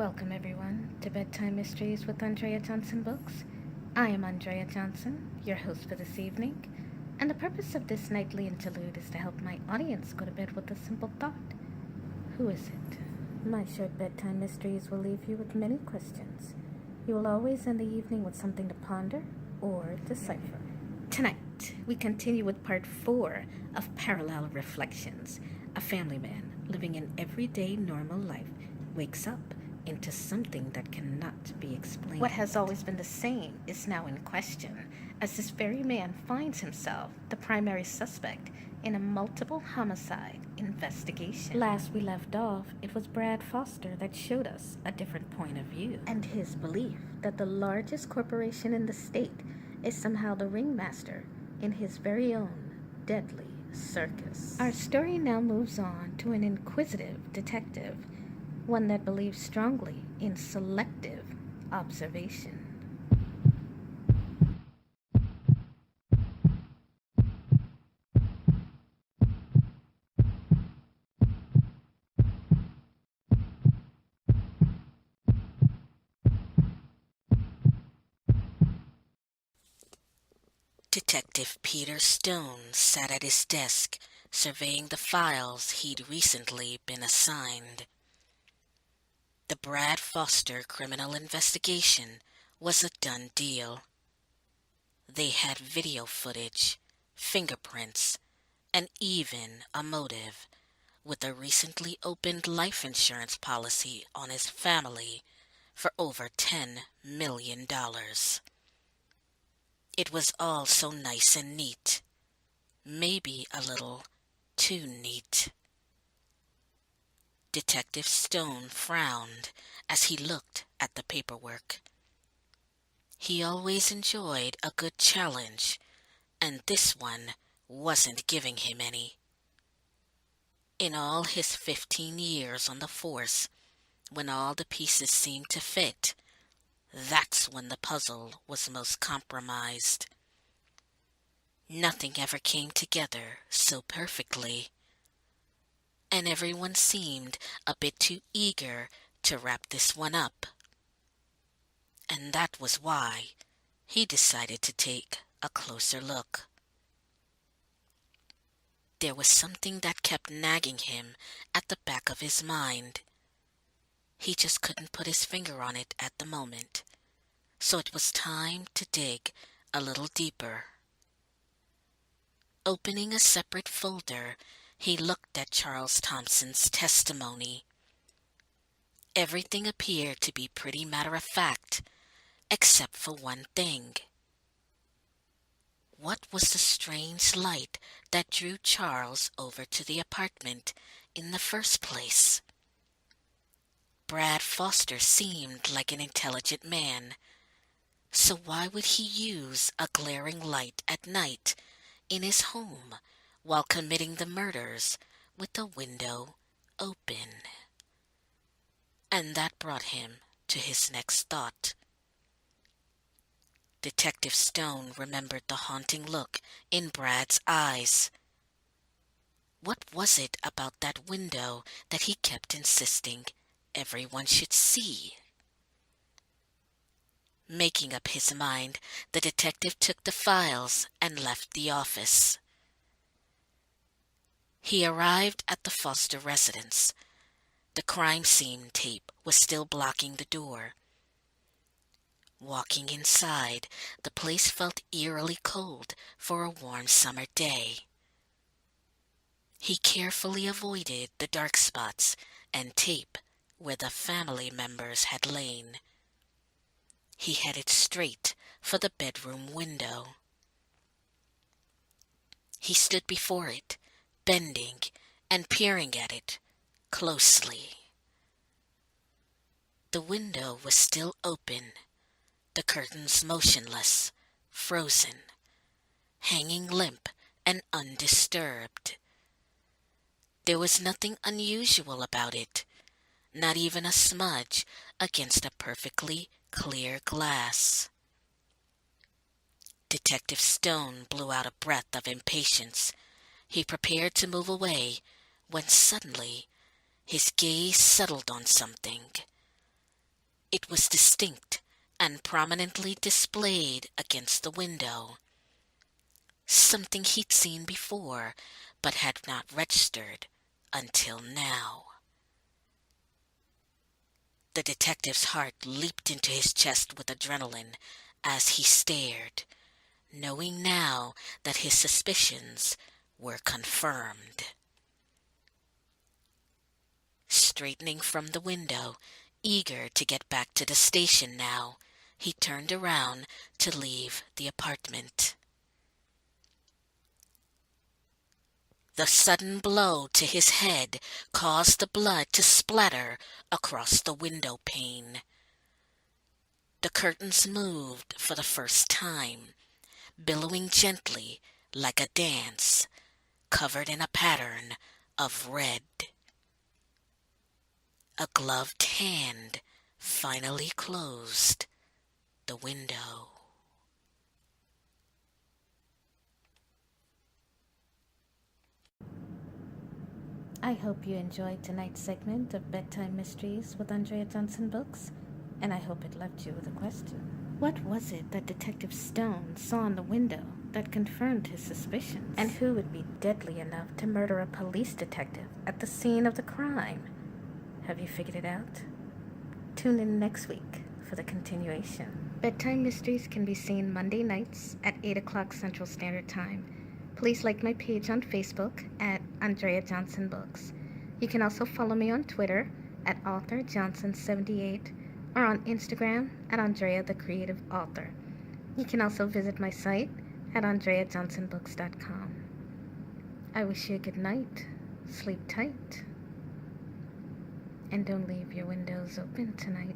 Welcome, everyone, to Bedtime Mysteries with Andreajohnsonbooks. I am Andrea Johnson, your host for this evening, and the purpose of this nightly interlude is to help my audience go to bed with a simple thought. Who is it? My short bedtime mysteries will leave you with many questions. You will always end the evening with something to ponder or decipher. Tonight, we continue with part 4 of Parallel Reflections. A family man living an everyday normal life wakes up into something that cannot be explained. What has always been the same is now in question, as this very man finds himself the primary suspect in a multiple homicide investigation. Last we left off, it was Brad Foster that showed us a different point of view, and his belief that the largest corporation in the state is somehow the ringmaster in his very own deadly circus. Our story now moves on to an inquisitive detective, one that believes strongly in selective observation. Detective Peter Stone sat at his desk, surveying the files he'd recently been assigned. The Brad Foster criminal investigation was a done deal. They had video footage, fingerprints, and even a motive, with a recently opened life insurance policy on his family for over $10 million. It was all so nice and neat, maybe a little too neat. Detective Stone frowned as he looked at the paperwork. He always enjoyed a good challenge, and this one wasn't giving him any. In all his 15 years on the force, when all the pieces seemed to fit, that's when the puzzle was most compromised. Nothing ever came together so perfectly, and everyone seemed a bit too eager to wrap this one up. And that was why he decided to take a closer look. There was something that kept nagging him at the back of his mind. He just couldn't put his finger on it at the moment, so it was time to dig a little deeper. Opening a separate folder, he looked at Charles Thompson's testimony. Everything appeared to be pretty matter-of-fact, except for one thing. What was the strange light that drew Charles over to the apartment in the first place? Brad Foster seemed like an intelligent man, so why would he use a glaring light at night in his home while committing the murders with the window open? And that brought him to his next thought. Detective Stone remembered the haunting look in Brad's eyes. What was it about that window that he kept insisting everyone should see? Making up his mind, the detective took the files and left the office. He arrived at the Foster residence. The crime scene tape was still blocking the door. Walking inside, the place felt eerily cold for a warm summer day. He carefully avoided the dark spots and tape where the family members had lain. He headed straight for the bedroom window. He stood before it, bending and peering at it closely. The window was still open, the curtains motionless, frozen, hanging limp and undisturbed. There was nothing unusual about it, not even a smudge against a perfectly clear glass. Detective Stone blew out a breath of impatience. He prepared to move away when suddenly his gaze settled on something. It was distinct and prominently displayed against the window. Something he'd seen before, but had not registered until now. The detective's heart leaped into his chest with adrenaline as he stared, knowing now that his suspicions were confirmed. Straightening from the window, eager to get back to the station now, he turned around to leave the apartment. The sudden blow to his head caused the blood to splatter across the window pane. The curtains moved for the first time, billowing gently like a dance, covered in a pattern of red. A gloved hand finally closed the window. I hope you enjoyed tonight's segment of Bedtime Mysteries with Andreajohnsonbooks, and I hope it left you with a question. What was it that Detective Stone saw in the window that confirmed his suspicions? And who would be deadly enough to murder a police detective at the scene of the crime? Have you figured it out? Tune in next week for the continuation. Bedtime Mysteries can be seen Monday nights at 8 o'clock Central Standard Time. Please like my page on Facebook at Andreajohnsonbooks. You can also follow me on Twitter at AuthorJohnson78 or on Instagram at Andrea the Creative Author. You can also visit my site at Andreajohnsonbooks.com. I wish you a good night, sleep tight, and don't leave your windows open tonight.